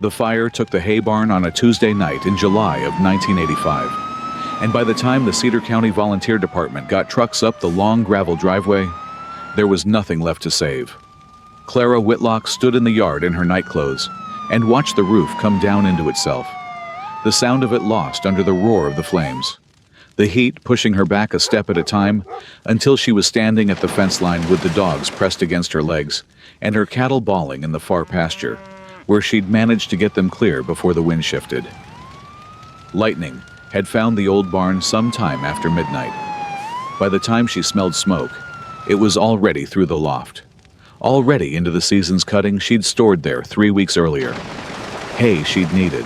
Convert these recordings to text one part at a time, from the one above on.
The fire took the hay barn on a Tuesday night in July of 1985, and by the time the Cedar County Volunteer Department got trucks up the long gravel driveway, there was nothing left to save. Clara Whitlock stood in the yard in her nightclothes and watched the roof come down into itself, the sound of it lost under the roar of the flames, the heat pushing her back a step at a time until she was standing at the fence line with the dogs pressed against her legs and her cattle bawling in the far pasture, where she'd managed to get them clear before the wind shifted. Lightning had found the old barn some time after midnight. By the time she smelled smoke, it was already through the loft, already into the season's cutting she'd stored there 3 weeks earlier. Hay she'd needed.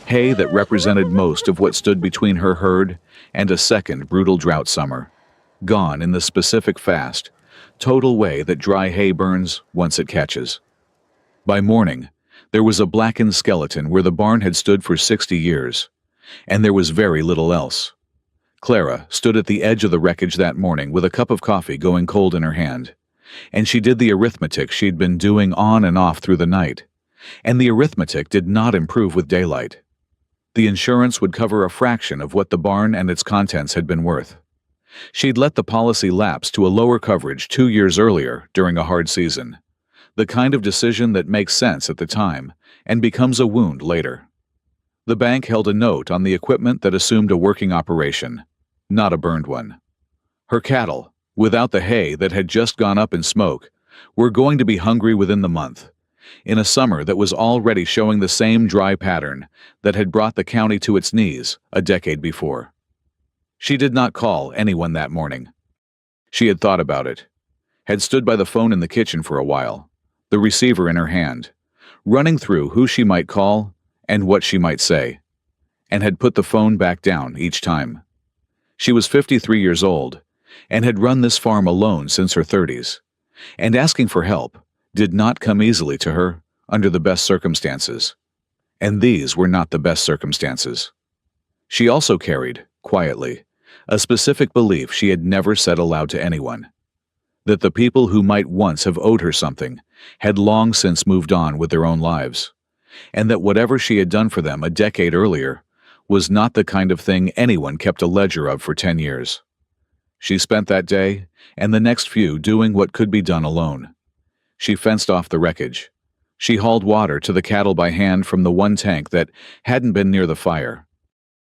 Hay that represented most of what stood between her herd and a second brutal drought summer, gone in the specific fast, total way that dry hay burns once it catches. By morning, there was a blackened skeleton where the barn had stood for 60 years, and there was very little else. Clara stood at the edge of the wreckage that morning with a cup of coffee going cold in her hand, and she did the arithmetic she'd been doing on and off through the night, and the arithmetic did not improve with daylight. The insurance would cover a fraction of what the barn and its contents had been worth. She'd let the policy lapse to a lower coverage 2 years earlier during a hard season, the kind of decision that makes sense at the time and becomes a wound later. The bank held a note on the equipment that assumed a working operation, not a burned one. Her cattle, without the hay that had just gone up in smoke, were going to be hungry within the month, in a summer that was already showing the same dry pattern that had brought the county to its knees a decade before. She did not call anyone that morning. She had thought about it, had stood by the phone in the kitchen for a while, the receiver in her hand, running through who she might call and what she might say, and had put the phone back down each time. She was 53 years old and had run this farm alone since her 30s, and asking for help did not come easily to her under the best circumstances, and these were not the best circumstances. She also carried, quietly, a specific belief she had never said aloud to anyone, that the people who might once have owed her something had long since moved on with their own lives, and that whatever she had done for them a decade earlier was not the kind of thing anyone kept a ledger of for 10 years. She spent that day and the next few doing what could be done alone. She fenced off the wreckage. She hauled water to the cattle by hand from the one tank that hadn't been near the fire.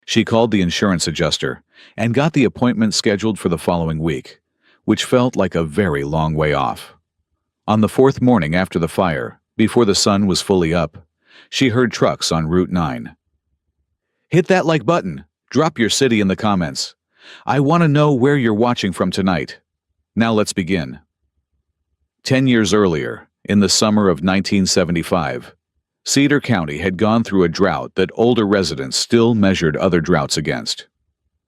She called the insurance adjuster and got the appointment scheduled for the following week, which felt like a very long way off. On the 4th morning after the fire, before the sun was fully up, she heard trucks on Route 9. Hit that like button. Drop your city in the comments. I want to know where you're watching from tonight. Now let's begin. 10 years earlier, in the summer of 1975, Cedar County had gone through a drought that older residents still measured other droughts against.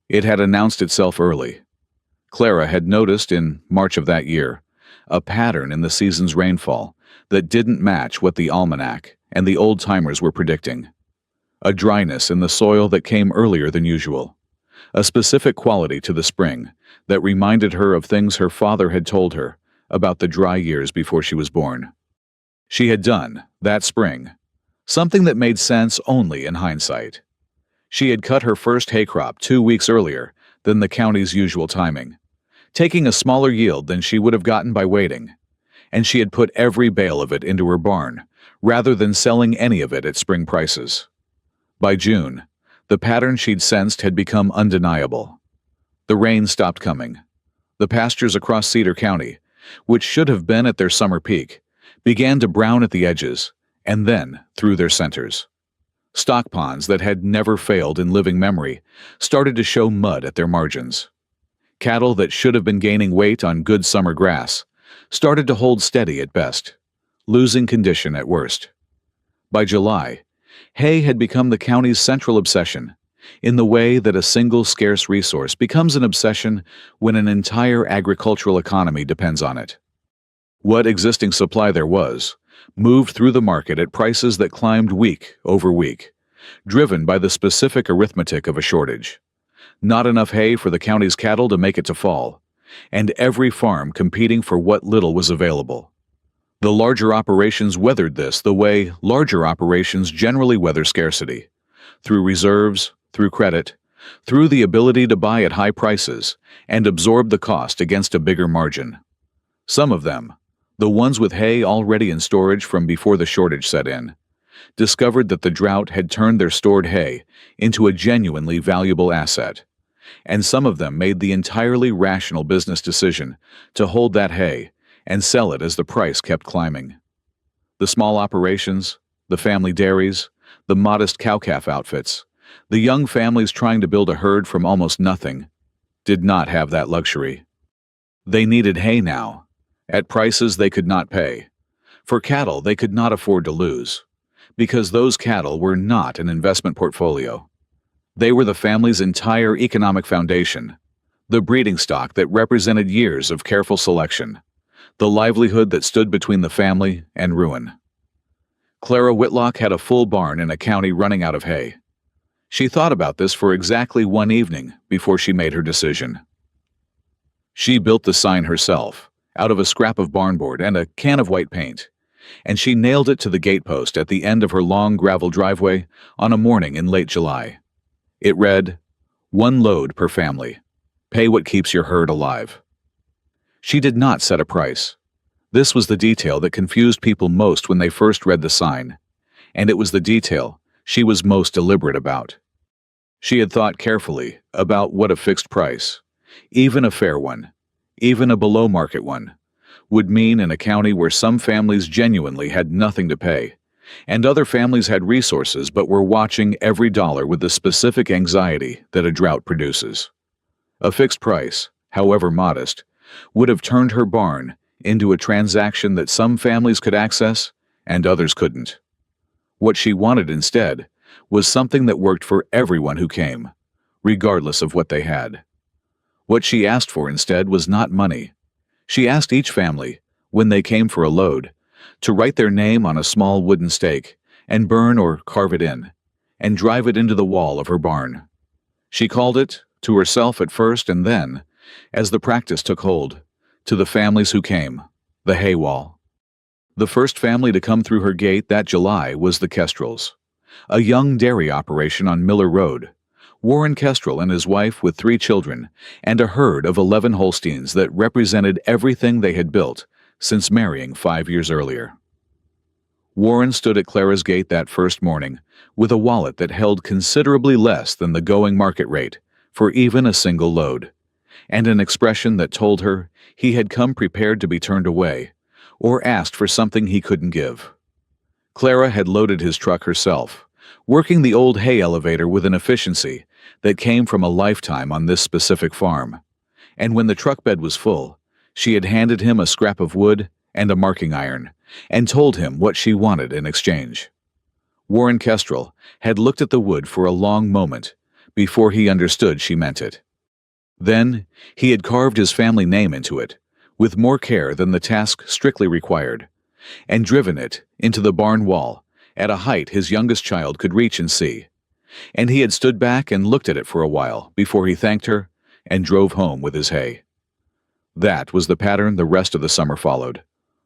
It had announced itself early. Clara had noticed in March of that year a pattern in the season's rainfall that didn't match what the almanac and the old-timers were predicting. A dryness in the soil that came earlier than usual. A specific quality to the spring that reminded her of things her father had told her about the dry years before she was born. She had done, that spring, something that made sense only in hindsight. She had cut her first hay crop 2 weeks earlier than the county's usual timing, taking a smaller yield than she would have gotten by waiting, and she had put every bale of it into her barn, rather than selling any of it at spring prices. By June, the pattern she'd sensed had become undeniable. The rain stopped coming. The pastures across Cedar County, which should have been at their summer peak, began to brown at the edges, and then through their centers. Stock ponds that had never failed in living memory started to show mud at their margins. Cattle that should have been gaining weight on good summer grass started to hold steady at best, losing condition at worst. By July, hay had become the county's central obsession, in the way that a single scarce resource becomes an obsession when an entire agricultural economy depends on it. What existing supply there was moved through the market at prices that climbed week over week, driven by the specific arithmetic of a shortage. Not enough hay for the county's cattle to make it to fall, and every farm competing for what little was available. The larger operations weathered this the way larger operations generally weather scarcity, through reserves, through credit, through the ability to buy at high prices and absorb the cost against a bigger margin. Some of them, the ones with hay already in storage from before the shortage set in, discovered that the drought had turned their stored hay into a genuinely valuable asset, and some of them made the entirely rational business decision to hold that hay and sell it as the price kept climbing. The small operations, the family dairies, the modest cow-calf outfits, the young families trying to build a herd from almost nothing, did not have that luxury. They needed hay now, at prices they could not pay, for cattle they could not afford to lose, because those cattle were not an investment portfolio. They were the family's entire economic foundation, the breeding stock that represented years of careful selection, the livelihood that stood between the family and ruin. Clara Whitlock had a full barn in a county running out of hay. She thought about this for exactly one evening before she made her decision. She built the sign herself, out of a scrap of barnboard and a can of white paint, and she nailed it to the gatepost at the end of her long gravel driveway on a morning in late July. It read, "1 load per family. Pay what keeps your herd alive." She did not set a price. This was the detail that confused people most when they first read the sign, and it was the detail she was most deliberate about. She had thought carefully about what a fixed price, even a fair one, even a below-market one, would mean in a county where some families genuinely had nothing to pay, and other families had resources but were watching every dollar with the specific anxiety that a drought produces. A fixed price, however modest, would have turned her barn into a transaction that some families could access and others couldn't. What she wanted instead was something that worked for everyone who came, regardless of what they had. What she asked for instead was not money. She asked each family, when they came for a load, to write their name on a small wooden stake and burn or carve it in, and drive it into the wall of her barn. She called it, to herself at first and then, as the practice took hold, to the families who came, the hay wall. The first family to come through her gate that July was the Kestrels, a young dairy operation on Miller Road. Warren Kestrel and his wife with 3 children and a herd of 11 Holsteins that represented everything they had built since marrying 5 years earlier. Warren stood at Clara's gate that first morning with a wallet that held considerably less than the going market rate for even a single load, and an expression that told her he had come prepared to be turned away or asked for something he couldn't give. Clara had loaded his truck herself, working the old hay elevator with an efficiency that came from a lifetime on this specific farm, and when the truck bed was full, she had handed him a scrap of wood and a marking iron and told him what she wanted in exchange. Warren Kestrel had looked at the wood for a long moment before he understood she meant it. Then he had carved his family name into it, with more care than the task strictly required, and driven it into the barn wall at a height his youngest child could reach and see, and he had stood back and looked at it for a while before he thanked her and drove home with his hay. That was the pattern the rest of the summer followed.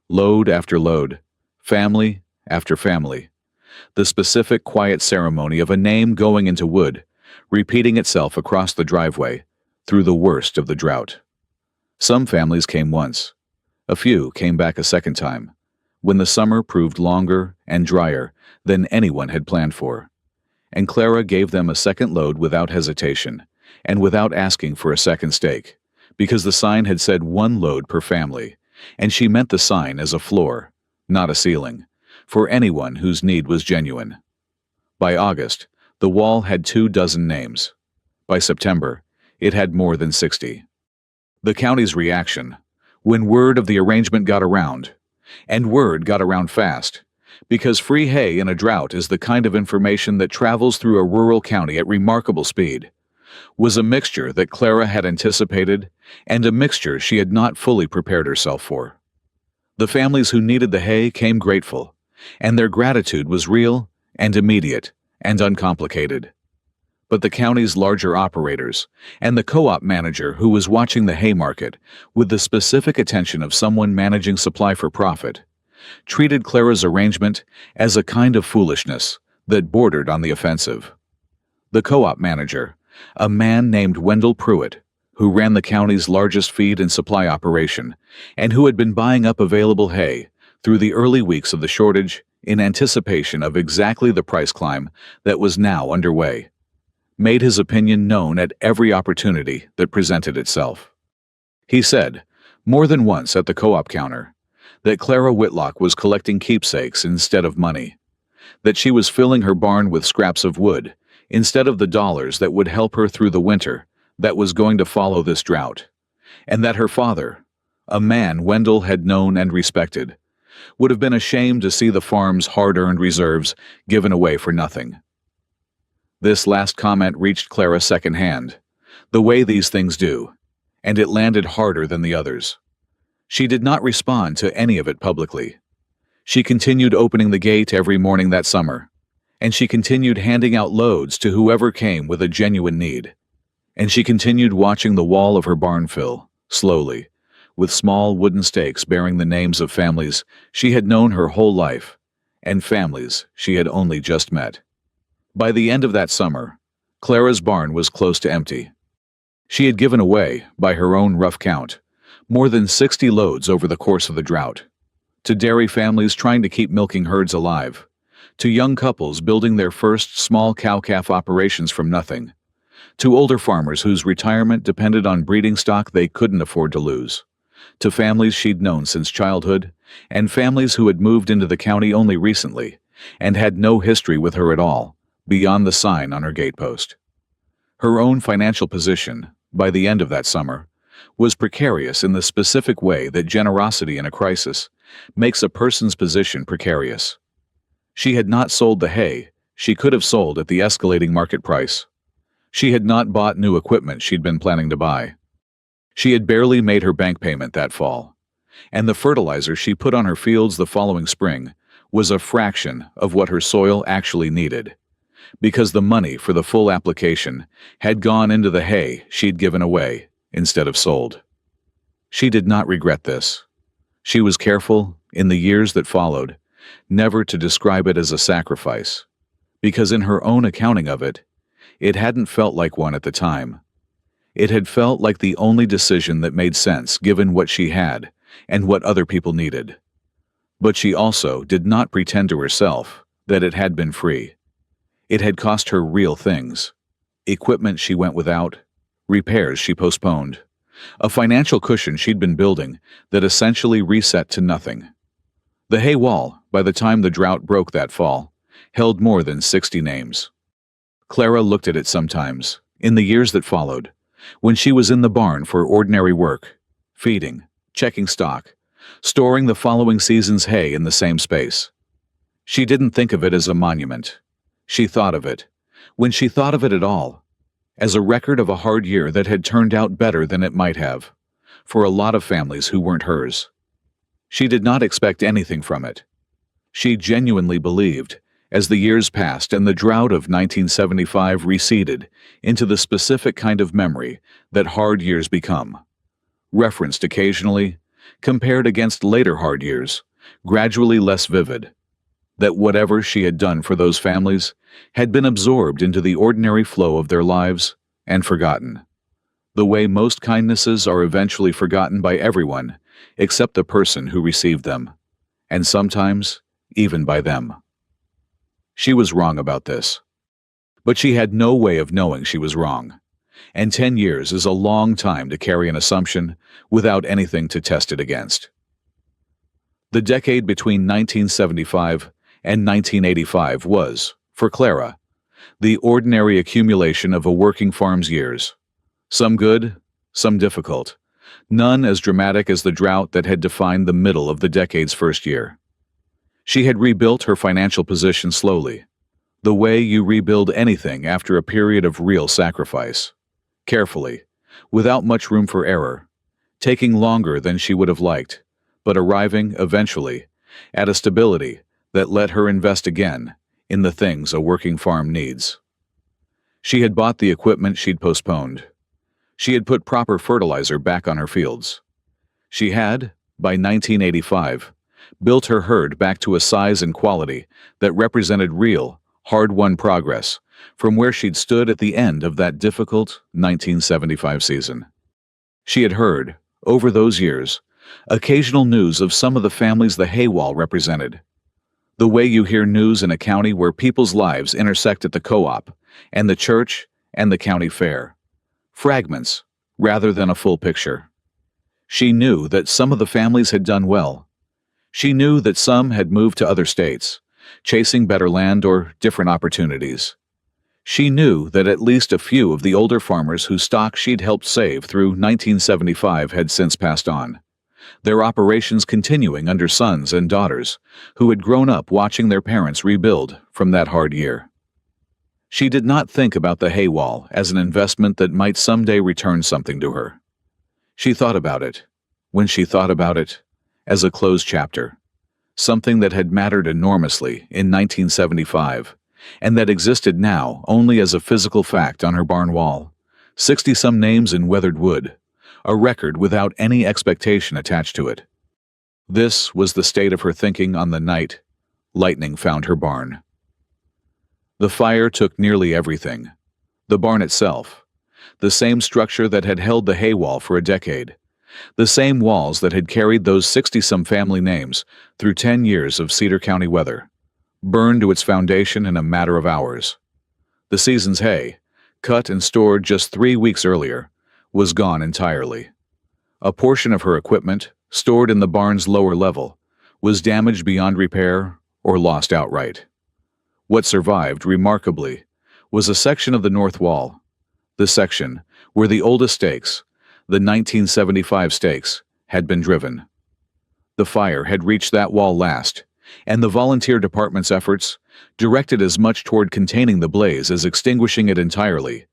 Load after load, family after family. The specific quiet ceremony of a name going into wood, repeating itself across the driveway through the worst of the drought. Some families came once. A few came back a second time, when the summer proved longer and drier than anyone had planned for. And Clara gave them a second load without hesitation, and without asking for a second stake, because the sign had said 1 load per family, and she meant the sign as a floor, not a ceiling, for anyone whose need was genuine. By August, the wall had 24 names. By September, it had more than 60. The county's reaction, when word of the arrangement got around, and word got around fast, because free hay in a drought is the kind of information that travels through a rural county at remarkable speed, was a mixture that Clara had anticipated and a mixture she had not fully prepared herself for. The families who needed the hay came grateful, and their gratitude was real and immediate and uncomplicated. But the county's larger operators and the co-op manager who was watching the hay market with the specific attention of someone managing supply for profit treated Clara's arrangement as a kind of foolishness that bordered on the offensive. The co-op manager, a man named Wendell Pruitt, who ran the county's largest feed and supply operation, and who had been buying up available hay through the early weeks of the shortage in anticipation of exactly the price climb that was now underway, made his opinion known at every opportunity that presented itself. He said, more than once at the co-op counter, that Clara Whitlock was collecting keepsakes instead of money, that she was filling her barn with scraps of wood instead of the dollars that would help her through the winter that was going to follow this drought, and that her father, a man Wendell had known and respected, would have been ashamed to see the farm's hard-earned reserves given away for nothing. This last comment reached Clara secondhand, the way these things do, and it landed harder than the others. She did not respond to any of it publicly. She continued opening the gate every morning that summer, and she continued handing out loads to whoever came with a genuine need. And she continued watching the wall of her barn fill, slowly, with small wooden stakes bearing the names of families she had known her whole life, and families she had only just met. By the end of that summer, Clara's barn was close to empty. She had given away, by her own rough count, more than 60 loads over the course of the drought, to dairy families trying to keep milking herds alive, to young couples building their first small cow-calf operations from nothing, to older farmers whose retirement depended on breeding stock they couldn't afford to lose, to families she'd known since childhood, and families who had moved into the county only recently and had no history with her at all, beyond the sign on her gatepost. Her own financial position, by the end of that summer, was precarious in the specific way that generosity in a crisis makes a person's position precarious. She had not sold the hay she could have sold at the escalating market price. She had not bought new equipment she'd been planning to buy. She had barely made her bank payment that fall, and the fertilizer she put on her fields the following spring was a fraction of what her soil actually needed, because the money for the full application had gone into the hay she'd given away instead of sold. She did not regret this. She was careful, in the years that followed, never to describe it as a sacrifice, because in her own accounting of it, it hadn't felt like one at the time. It had felt like the only decision that made sense given what she had and what other people needed. But she also did not pretend to herself that it had been free. It had cost her real things: equipment she went without, repairs she postponed, a financial cushion she'd been building that essentially reset to nothing. The hay wall, by the time the drought broke that fall, held more than 60 names. Clara looked at it sometimes, in the years that followed, when she was in the barn for ordinary work, feeding, checking stock, storing the following season's hay in the same space. She didn't think of it as a monument. She thought of it, when she thought of it at all, as a record of a hard year that had turned out better than it might have, for a lot of families who weren't hers. She did not expect anything from it. She genuinely believed, as the years passed and the drought of 1975 receded into the specific kind of memory that hard years become, referenced occasionally, compared against later hard years, gradually less vivid, that whatever she had done for those families had been absorbed into the ordinary flow of their lives and forgotten, the way most kindnesses are eventually forgotten by everyone except the person who received them, and sometimes even by them. She was wrong about this, but she had no way of knowing she was wrong, and 10 years is a long time to carry an assumption without anything to test it against. The decade between 1975 and 1985 was, for Clara, the ordinary accumulation of a working farm's years, some good, some difficult, none as dramatic as the drought that had defined the middle of the decade's first year. She had rebuilt her financial position slowly, the way you rebuild anything after a period of real sacrifice, carefully, without much room for error, taking longer than she would have liked, but arriving, eventually, at a stability that let her invest again in the things a working farm needs. She had bought the equipment she'd postponed. She had put proper fertilizer back on her fields. She had, by 1985, built her herd back to a size and quality that represented real, hard-won progress from where she'd stood at the end of that difficult 1975 season. She had heard, over those years, occasional news of some of the families the Haywall represented. The way you hear news in a county where people's lives intersect at the co-op, and the church, and the county fair. Fragments, rather than a full picture. She knew that some of the families had done well. She knew that some had moved to other states, chasing better land or different opportunities. She knew that at least a few of the older farmers whose stock she'd helped save through 1975 had since passed on, their operations continuing under sons and daughters who had grown up watching their parents rebuild from that hard year. She did not think about the Haywall as an investment that might someday return something to her. She thought about it, when she thought about it, as a closed chapter, something that had mattered enormously in 1975, and that existed now only as a physical fact on her barn wall, 60-some names in weathered wood, a record without any expectation attached to it. This was the state of her thinking on the night lightning found her barn. The fire took nearly everything. The barn itself, the same structure that had held the Haywall for a decade, the same walls that had carried those 60-some family names through 10 years of Cedar County weather, burned to its foundation in a matter of hours. The season's hay, cut and stored just 3 weeks earlier, was gone entirely. A portion of her equipment, stored in the barn's lower level, was damaged beyond repair or lost outright. What survived, remarkably, was a section of the north wall, the section where the oldest stakes, the 1975 stakes, had been driven. The fire had reached that wall last, and the volunteer department's efforts, directed as much toward containing the blaze as extinguishing it entirely,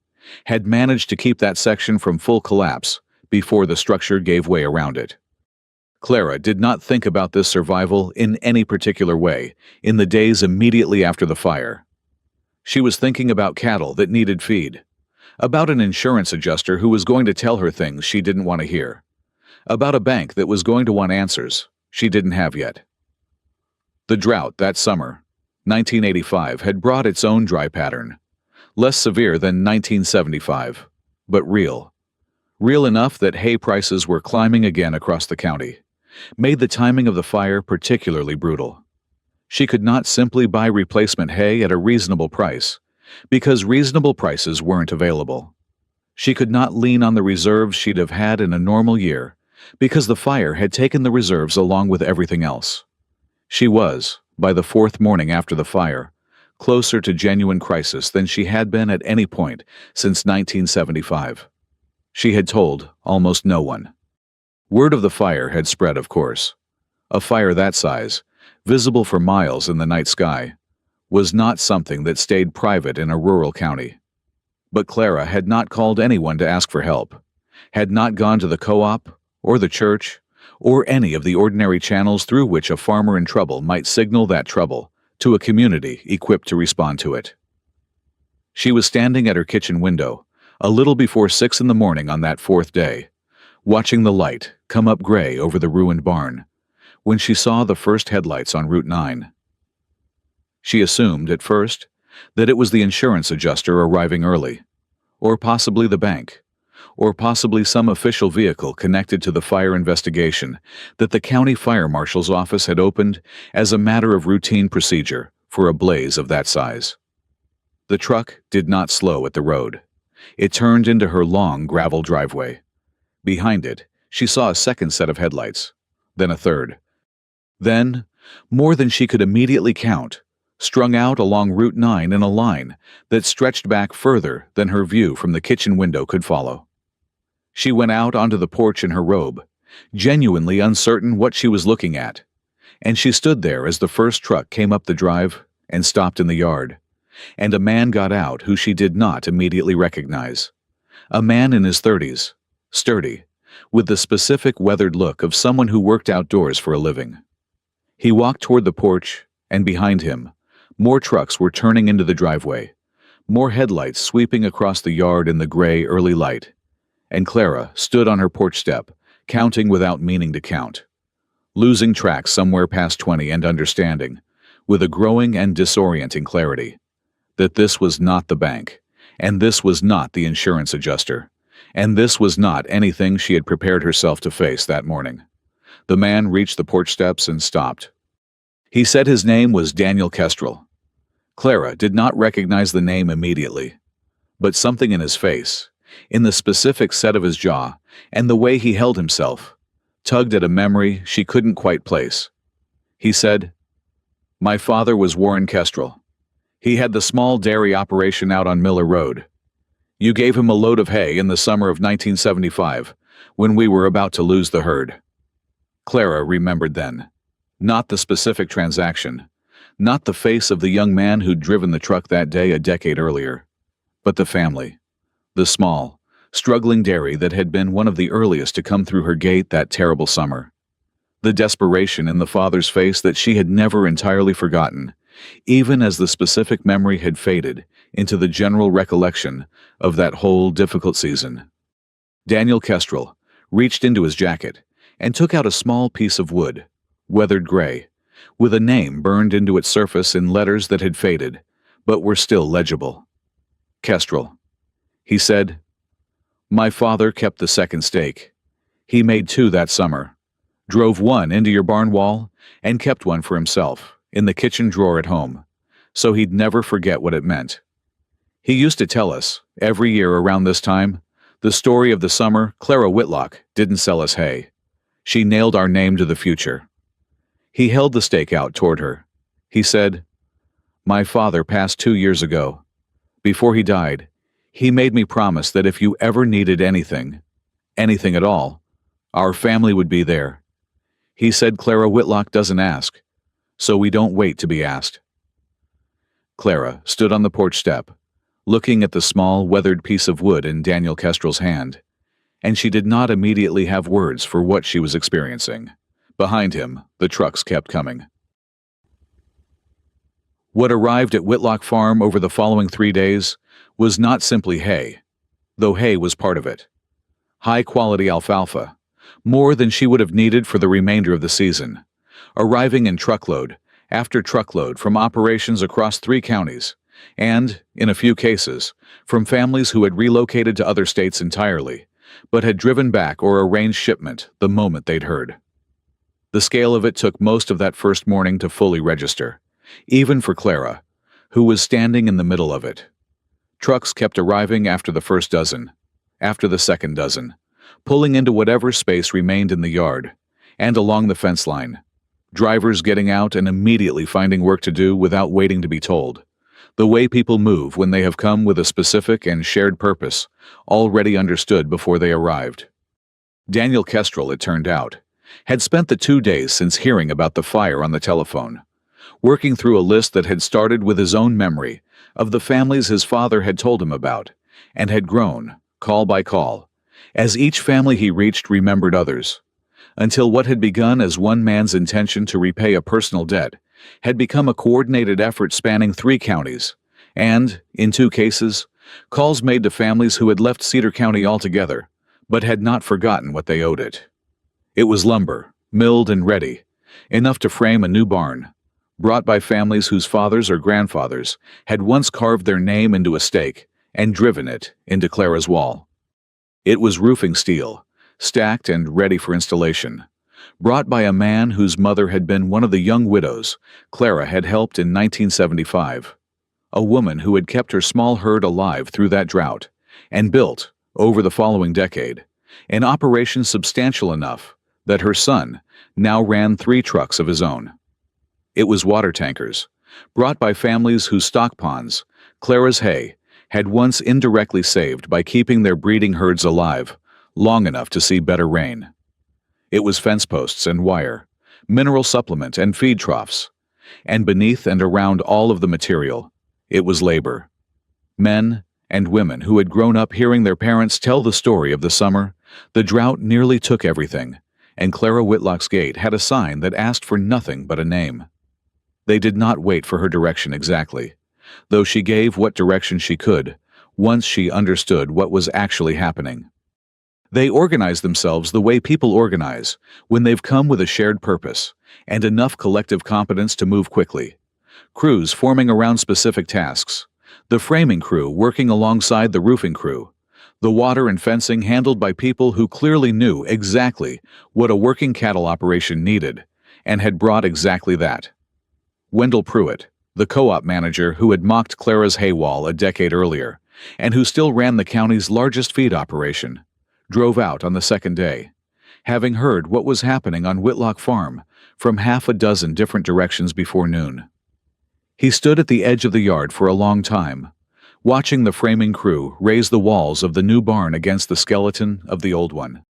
had managed to keep that section from full collapse before the structure gave way around it. Clara did not think about this survival in any particular way in the days immediately after the fire. She was thinking about cattle that needed feed, about an insurance adjuster who was going to tell her things she didn't want to hear, about a bank that was going to want answers she didn't have yet. The drought that summer, 1985, had brought its own dry pattern, less severe than 1975, but real. Real enough that hay prices were climbing again across the county, made the timing of the fire particularly brutal. She could not simply buy replacement hay at a reasonable price, because reasonable prices weren't available. She could not lean on the reserves she'd have had in a normal year, because the fire had taken the reserves along with everything else. She was, by the fourth morning after the fire, closer to genuine crisis than she had been at any point since 1975. She had told almost no one. Word of the fire had spread, of course. A fire that size, visible for miles in the night sky, was not something that stayed private in a rural county. But Clara had not called anyone to ask for help, had not gone to the co-op, or the church, or any of the ordinary channels through which a farmer in trouble might signal that trouble to a community equipped to respond to it. She was standing at her kitchen window, a little before 6 in the morning on that fourth day, watching the light come up gray over the ruined barn, when she saw the first headlights on Route 9. She assumed, at first, that it was the insurance adjuster arriving early, or possibly the bank, or possibly some official vehicle connected to the fire investigation that the county fire marshal's office had opened as a matter of routine procedure for a blaze of that size. The truck did not slow at the road. It turned into her long gravel driveway. Behind it, she saw a second set of headlights, then a third. Then, more than she could immediately count, strung out along Route 9 in a line that stretched back further than her view from the kitchen window could follow. She went out onto the porch in her robe, genuinely uncertain what she was looking at, and she stood there as the first truck came up the drive and stopped in the yard, and a man got out who she did not immediately recognize. A man in his 30s, sturdy, with the specific weathered look of someone who worked outdoors for a living. He walked toward the porch, and behind him, more trucks were turning into the driveway, more headlights sweeping across the yard in the gray early light, and Clara stood on her porch step, counting without meaning to count. losing track somewhere past 20 and understanding, with a growing and disorienting clarity, that this was not the bank, and this was not the insurance adjuster, and this was not anything she had prepared herself to face that morning. The man reached the porch steps and stopped. He said his name was Daniel Kestrel. Clara did not recognize the name immediately, but something in his face, in the specific set of his jaw, and the way he held himself, tugged at a memory she couldn't quite place. He said, "My father was Warren Kestrel. He had the small dairy operation out on Miller Road. You gave him a load of hay in the summer of 1975, when we were about to lose the herd." Clara remembered then. Not the specific transaction, not the face of the young man who'd driven the truck that day a decade earlier, but the family, the small, struggling dairy that had been one of the earliest to come through her gate that terrible summer. The desperation in the father's face that she had never entirely forgotten, even as the specific memory had faded into the general recollection of that whole difficult season. Daniel Kestrel reached into his jacket and took out a small piece of wood, weathered gray, with a name burned into its surface in letters that had faded, but were still legible. "Kestrel," he said. "My father kept the second stake. He made 2 that summer, drove 1 into your barn wall, and kept 1 for himself, in the kitchen drawer at home, so he'd never forget what it meant. He used to tell us, every year around this time, the story of the summer Clara Whitlock didn't sell us hay. She nailed our name to the future." He held the stake out toward her. He said, "My father passed 2 years ago. Before he died, he made me promise that if you ever needed anything at all, our family would be there. He said Clara Whitlock doesn't ask, so we don't wait to be asked." Clara stood on the porch step, looking at the small, weathered piece of wood in Daniel Kestrel's hand, and she did not immediately have words for what she was experiencing. Behind him, the trucks kept coming. What arrived at Whitlock Farm over the following 3 days was not simply hay, though hay was part of it. High-quality alfalfa, more than she would have needed for the remainder of the season, arriving in truckload after truckload from operations across 3 counties, and, in a few cases, from families who had relocated to other states entirely, but had driven back or arranged shipment the moment they'd heard. The scale of it took most of that first morning to fully register, even for Clara, who was standing in the middle of it. Trucks kept arriving after the first dozen, after the second dozen, pulling into whatever space remained in the yard, and along the fence line, drivers getting out and immediately finding work to do without waiting to be told, the way people move when they have come with a specific and shared purpose, already understood before they arrived. Daniel Kestrel, it turned out, had spent the 2 days since hearing about the fire on the telephone, working through a list that had started with his own memory of the families his father had told him about, and had grown, call by call, as each family he reached remembered others, until what had begun as one man's intention to repay a personal debt had become a coordinated effort spanning 3 counties, and, in 2 cases, calls made to families who had left Cedar County altogether, but had not forgotten what they owed it. It was lumber, milled and ready, enough to frame a new barn, brought by families whose fathers or grandfathers had once carved their name into a stake and driven it into Clara's wall. It was roofing steel, stacked and ready for installation, brought by a man whose mother had been one of the young widows Clara had helped in 1975, a woman who had kept her small herd alive through that drought and built, over the following decade, an operation substantial enough that her son now ran 3 trucks of his own. It was water tankers, brought by families whose stock ponds, Clara's hay, had once indirectly saved by keeping their breeding herds alive long enough to see better rain. It was fence posts and wire, mineral supplement and feed troughs, and beneath and around all of the material, it was labor. Men and women who had grown up hearing their parents tell the story of the summer, the drought nearly took everything, and Clara Whitlock's gate had a sign that asked for nothing but a name. They did not wait for her direction exactly, though she gave what direction she could, once she understood what was actually happening. They organize themselves the way people organize, when they've come with a shared purpose and enough collective competence to move quickly. Crews forming around specific tasks. The framing crew working alongside the roofing crew. The water and fencing handled by people who clearly knew exactly what a working cattle operation needed, and had brought exactly that. Wendell Pruitt, the co-op manager who had mocked Clara's hay wall a decade earlier, and who still ran the county's largest feed operation, drove out on the second day, having heard what was happening on Whitlock Farm from half a dozen different directions before noon. He stood at the edge of the yard for a long time, watching the framing crew raise the walls of the new barn against the skeleton of the old one.